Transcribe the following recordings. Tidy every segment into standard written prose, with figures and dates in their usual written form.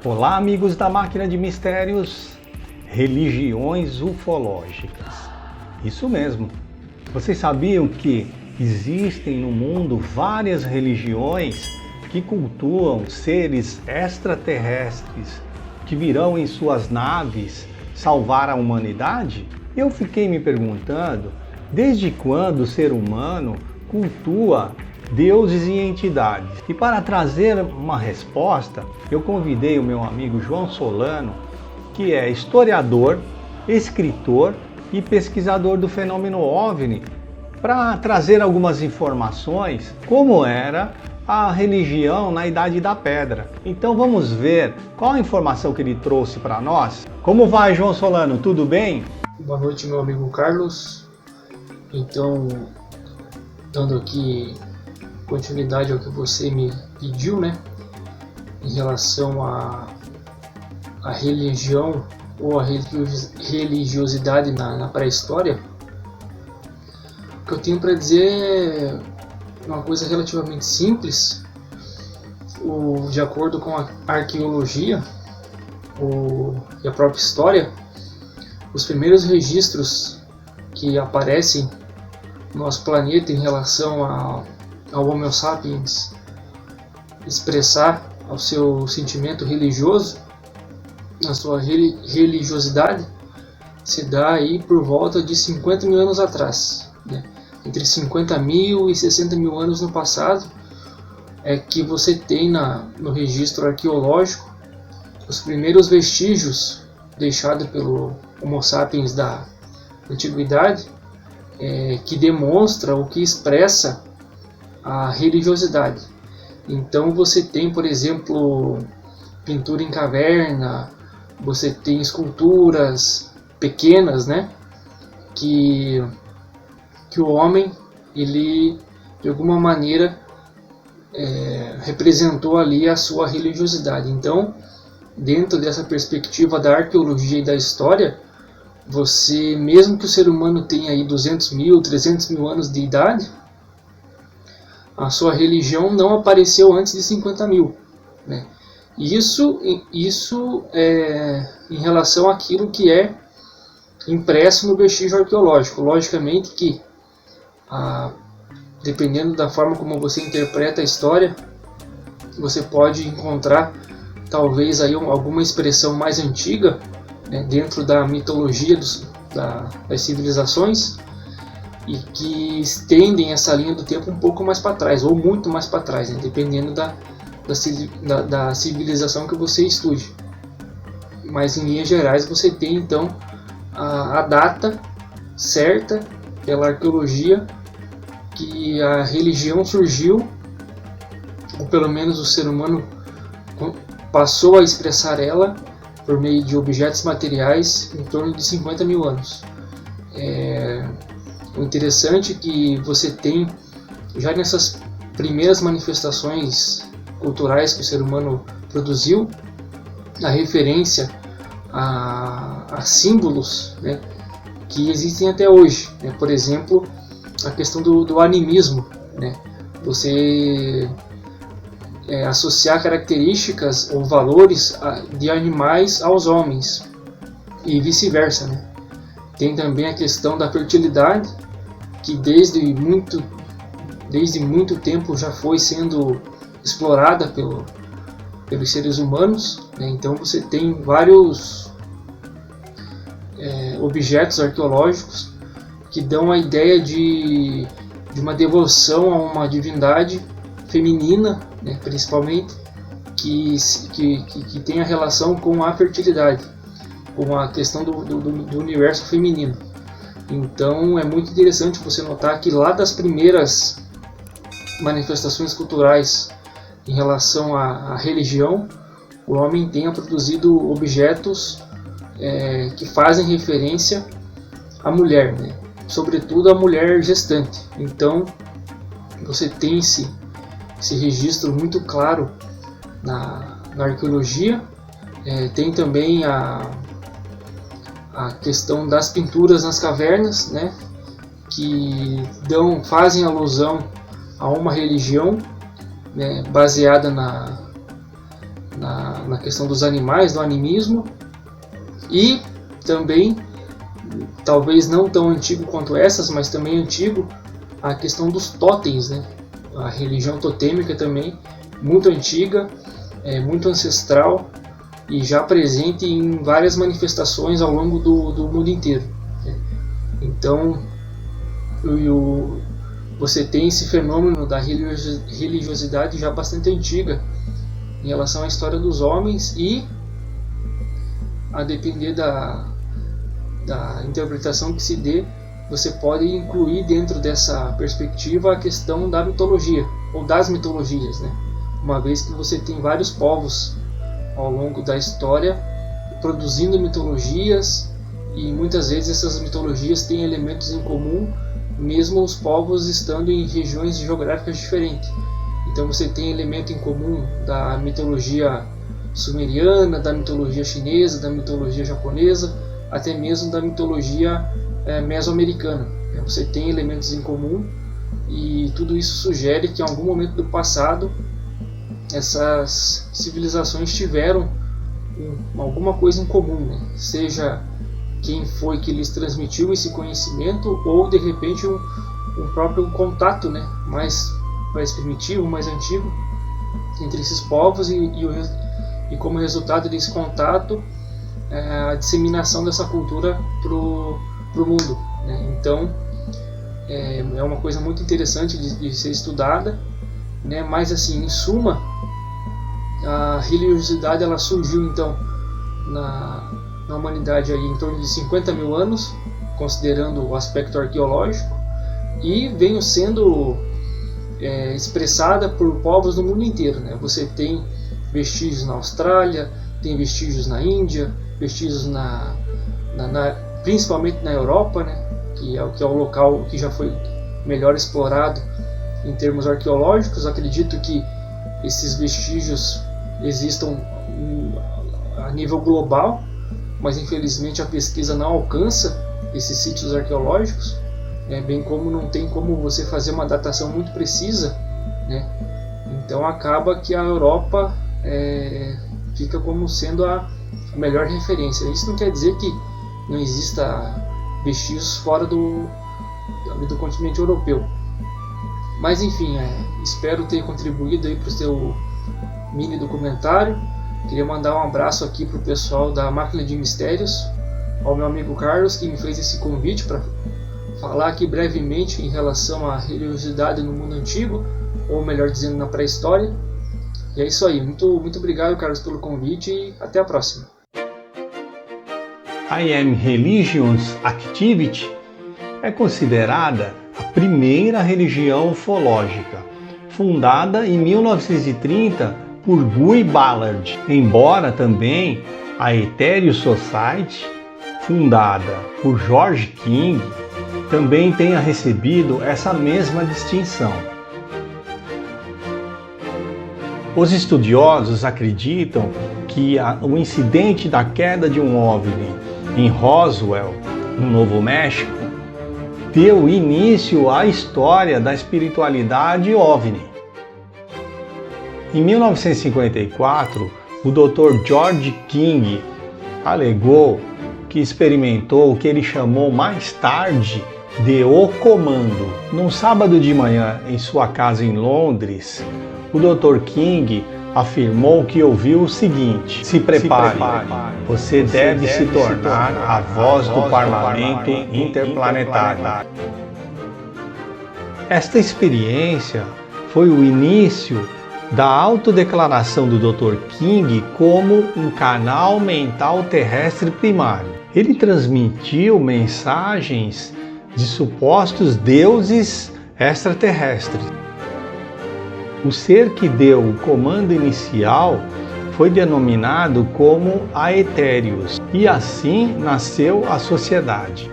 Olá, amigos da Máquina de Mistérios, religiões ufológicas. Isso mesmo. Vocês sabiam que existem no mundo várias religiões que cultuam seres extraterrestres que virão em suas naves salvar a humanidade? Eu fiquei me perguntando, desde quando o ser humano cultua deuses e entidades? E para trazer uma resposta, eu convidei o meu amigo João Solano, que é historiador, escritor e pesquisador do fenômeno OVNI, para trazer algumas informações como era a religião na Idade da Pedra. Então vamos ver qual a informação que ele trouxe para nós. Como vai, João Solano? Tudo bem? Boa noite, meu amigo Carlos. Então, dando aqui continuidade ao que você me pediu, né, em relação à religião ou a religiosidade na pré-história, o que eu tenho para dizer é uma coisa relativamente simples. De acordo com a arqueologia e a própria história, os primeiros registros que aparecem no nosso planeta em relação ao Homo sapiens expressar o seu sentimento religioso, a sua religiosidade, se dá aí por volta de 50 mil anos atrás, né? Entre 50 mil e 60 mil anos no passado é que você tem no registro arqueológico os primeiros vestígios deixados pelo Homo sapiens da antiguidade, que demonstra ou que expressa a religiosidade. Então você tem, por exemplo, pintura em caverna, você tem esculturas pequenas, né, que o homem, ele de alguma maneira representou ali a sua religiosidade. Então, dentro dessa perspectiva da arqueologia e da história, você, mesmo que o ser humano tenha aí 200 mil, 300 mil anos de idade, a sua religião não apareceu antes de 50 mil, né? Isso é em relação àquilo que é impresso no vestígio arqueológico. Logicamente que, dependendo da forma como você interpreta a história, você pode encontrar talvez aí alguma expressão mais antiga, né, dentro da mitologia das civilizações, e que estendem essa linha do tempo um pouco mais para trás, ou muito mais para trás, né, dependendo da civilização que você estude. Mas em linhas gerais você tem então a data certa pela arqueologia que a religião surgiu, ou pelo menos o ser humano passou a expressar ela por meio de objetos materiais em torno de 50 mil anos. O interessante é que você tem, já nessas primeiras manifestações culturais que o ser humano produziu, a referência a símbolos, né, que existem até hoje, né? Por exemplo, a questão do animismo, né? Você associar características ou valores de animais aos homens e vice-versa, né? Tem também a questão da fertilidade, que desde muito tempo já foi sendo explorada pelos seres humanos, né? Então você tem vários objetos arqueológicos que dão a ideia de uma devoção a uma divindade feminina, né, principalmente, que tem a relação com a fertilidade, com a questão do universo feminino. Então é muito interessante você notar que lá das primeiras manifestações culturais em relação à religião, o homem tenha produzido objetos que fazem referência à mulher, né? Sobretudo a mulher gestante. Então você tem esse registro muito claro na arqueologia. Tem também a questão das pinturas nas cavernas, né, que fazem alusão a uma religião, né, baseada na questão dos animais, do animismo, e também, talvez não tão antigo quanto essas, mas também antigo, a questão dos totens, né? A religião totêmica também, muito antiga, muito ancestral e já presente em várias manifestações ao longo do mundo inteiro. Então, você tem esse fenômeno da religiosidade já bastante antiga em relação à história dos homens, e a depender da interpretação que se dê, você pode incluir dentro dessa perspectiva a questão da mitologia, ou das mitologias, né? Uma vez que você tem vários povos ao longo da história produzindo mitologias, e muitas vezes essas mitologias têm elementos em comum, mesmo os povos estando em regiões geográficas diferentes. Então você tem elemento em comum da mitologia sumeriana, da mitologia chinesa, da mitologia japonesa, até mesmo da mitologia mesoamericana. Você tem elementos em comum, e tudo isso sugere que em algum momento do passado essas civilizações tiveram alguma coisa em comum, né? Seja quem foi que lhes transmitiu esse conhecimento, ou de repente um próprio contato, né? mais primitivo, mais antigo entre esses povos, e como resultado desse contato, a disseminação dessa cultura pro mundo, né? Então é uma coisa muito interessante de ser estudada, né? Mas assim, em suma, a religiosidade ela surgiu então na humanidade aí em torno de 50 mil anos, considerando o aspecto arqueológico, e veio sendo expressada por povos do mundo inteiro, né? Você tem vestígios na Austrália, tem vestígios na Índia, vestígios principalmente na Europa, né? que é o local que já foi melhor explorado em termos arqueológicos. Acredito que esses vestígios existam a nível global, mas infelizmente a pesquisa não alcança esses sítios arqueológicos, bem como não tem como você fazer uma datação muito precisa, né? Então acaba que a Europa fica como sendo a melhor referência. Isso não quer dizer que não exista vestígios fora do continente europeu, mas enfim, espero ter contribuído aí para o seu mini documentário. Queria mandar um abraço aqui para o pessoal da Máquina de Mistérios, ao meu amigo Carlos, que me fez esse convite para falar aqui brevemente em relação à religiosidade no mundo antigo, ou melhor dizendo, na pré-história. E é isso aí. Muito, muito obrigado, Carlos, pelo convite, e até a próxima. I Am Religion's Activity é considerada a primeira religião ufológica, fundada em 1930 por Guy Ballard, embora também a Ethereum Society, fundada por George King, também tenha recebido essa mesma distinção. Os estudiosos acreditam que o incidente da queda de um OVNI em Roswell, no Novo México, deu início à história da espiritualidade OVNI. Em 1954, o Dr. George King alegou que experimentou o que ele chamou mais tarde de O Comando. Num sábado de manhã, em sua casa em Londres, o Dr. King afirmou que ouviu o seguinte: se prepare, você deve se tornar a voz do Parlamento Interplanetário. Esta experiência foi o início da autodeclaração do Dr. King como um canal mental terrestre primário. Ele transmitiu mensagens de supostos deuses extraterrestres. O ser que deu o comando inicial foi denominado como Aetherius, e assim nasceu a sociedade.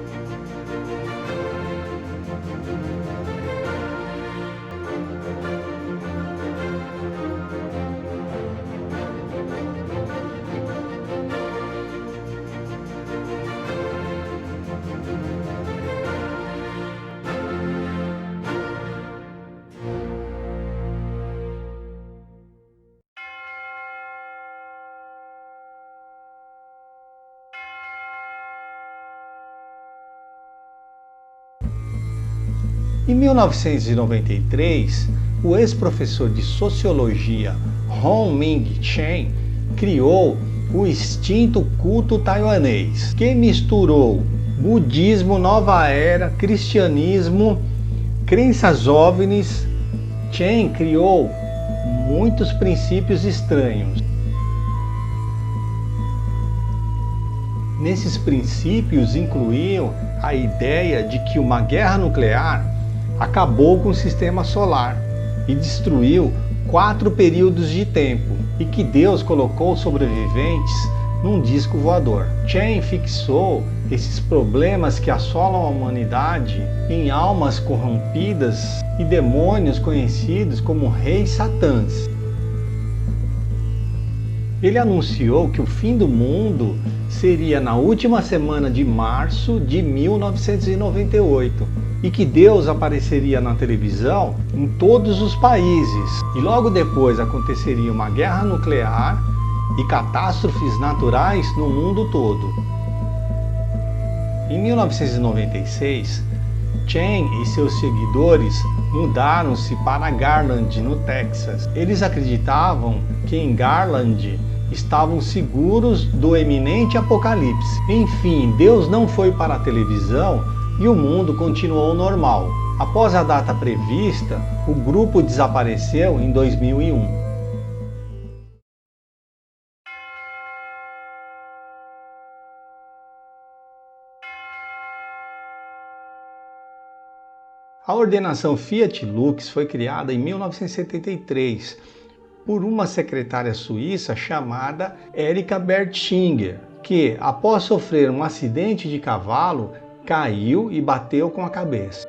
Em 1993, o ex-professor de sociologia Hong-Ming Chen criou o extinto culto taiwanês, que misturou budismo, nova era, cristianismo, crenças OVNIs. Chen criou muitos princípios estranhos. Nesses princípios incluíam a ideia de que uma guerra nuclear acabou com o sistema solar e destruiu 4 períodos de tempo, e que Deus colocou os sobreviventes num disco voador. Chen fixou esses problemas que assolam a humanidade em almas corrompidas e demônios conhecidos como reis satãs. Ele anunciou que o fim do mundo seria na última semana de março de 1998 e que Deus apareceria na televisão em todos os países, e logo depois aconteceria uma guerra nuclear e catástrofes naturais no mundo todo. Em 1996, Chen e seus seguidores mudaram-se para Garland, no Texas. Eles acreditavam que em Garland estavam seguros do eminente apocalipse. Enfim, Deus não foi para a televisão e o mundo continuou normal. Após a data prevista, o grupo desapareceu em 2001. A ordenação Fiat Lux foi criada em 1973 por uma secretária suíça chamada Erika Bertschinger, que, após sofrer um acidente de cavalo, caiu e bateu com a cabeça.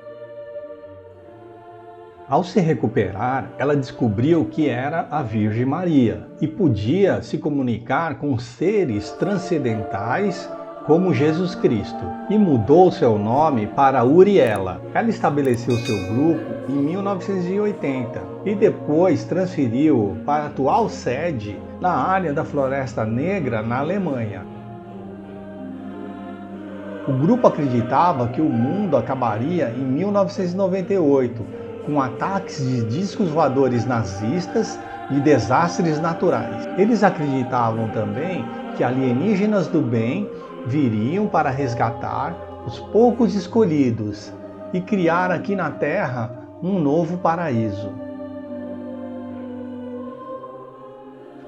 Ao se recuperar, ela descobriu que era a Virgem Maria e podia se comunicar com seres transcendentais como Jesus Cristo, e mudou seu nome para Uriela. Ela estabeleceu seu grupo em 1980 e depois transferiu para a atual sede na área da Floresta Negra, na Alemanha. O grupo acreditava que o mundo acabaria em 1998, com ataques de discos voadores nazistas e desastres naturais. Eles acreditavam também que alienígenas do bem viriam para resgatar os poucos escolhidos e criar aqui na Terra um novo paraíso.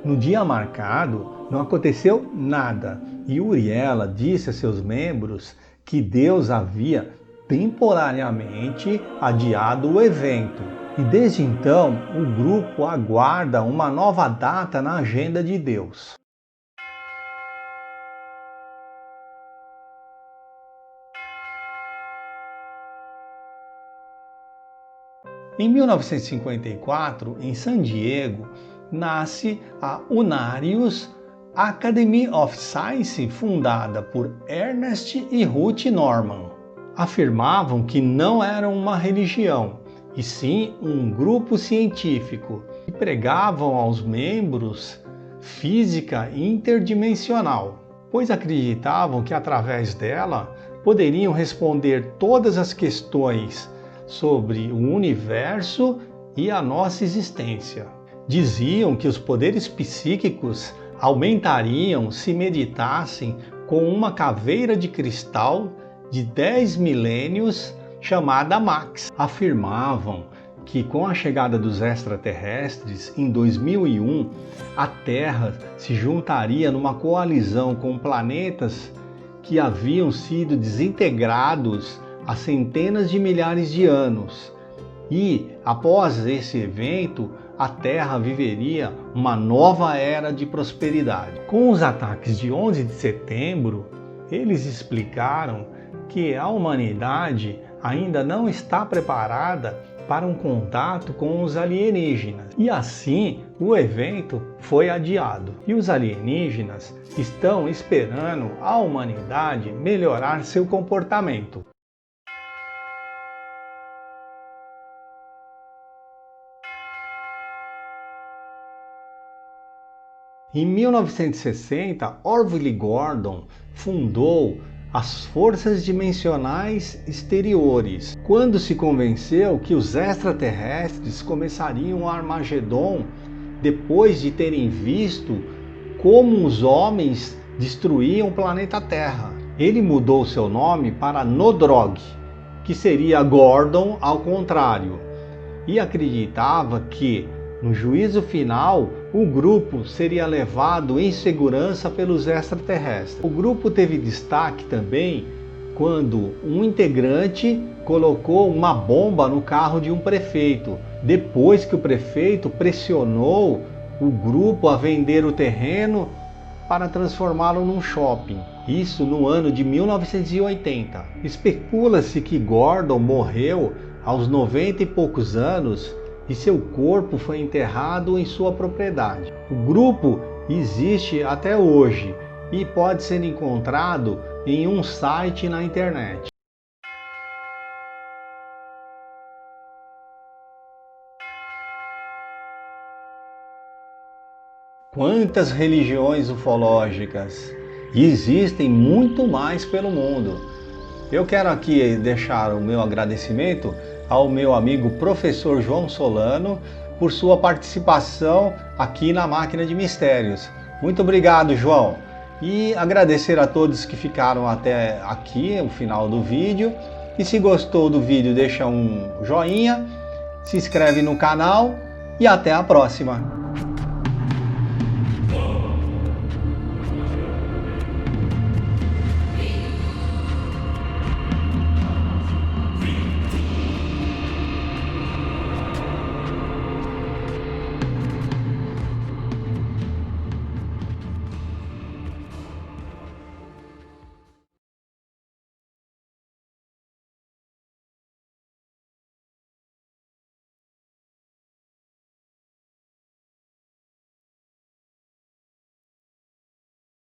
No dia marcado, não aconteceu nada, e Uriela disse a seus membros que Deus havia temporariamente adiado o evento. E desde então, o grupo aguarda uma nova data na agenda de Deus. Em 1954, em San Diego, nasce a Unarius Academy of Science, fundada por Ernest e Ruth Norman. Afirmavam que não eram uma religião, e sim um grupo científico, e pregavam aos membros física interdimensional, pois acreditavam que através dela poderiam responder todas as questões sobre o universo e a nossa existência. Diziam que os poderes psíquicos aumentariam se meditassem com uma caveira de cristal de 10 milênios chamada Max. Afirmavam que com a chegada dos extraterrestres em 2001, a Terra se juntaria numa coalizão com planetas que haviam sido desintegrados há centenas de milhares de anos, e após esse evento a Terra viveria uma nova era de prosperidade. Com os ataques de 11 de setembro, eles explicaram que a humanidade ainda não está preparada para um contato com os alienígenas, e assim o evento foi adiado. E os alienígenas estão esperando a humanidade melhorar seu comportamento. Em 1960, Orville Gordon fundou as forças dimensionais exteriores, quando se convenceu que os extraterrestres começariam o Armagedon depois de terem visto como os homens destruíam o planeta Terra. Ele mudou seu nome para Nodrog, que seria Gordon ao contrário, e acreditava que, no juízo final, o grupo seria levado em segurança pelos extraterrestres. O grupo teve destaque também quando um integrante colocou uma bomba no carro de um prefeito, depois que o prefeito pressionou o grupo a vender o terreno para transformá-lo num shopping. Isso no ano de 1980. Especula-se que Gordon morreu aos 90 e poucos anos e seu corpo foi enterrado em sua propriedade. O grupo existe até hoje e pode ser encontrado em um site na internet. Quantas religiões ufológicas! E existem muito mais pelo mundo. Eu quero aqui deixar o meu agradecimento ao meu amigo professor João Solano por sua participação aqui na Máquina de Mistérios. Muito obrigado, João. E agradecer a todos que ficaram até aqui, o final do vídeo. E se gostou do vídeo, deixa um joinha, se inscreve no canal e até a próxima.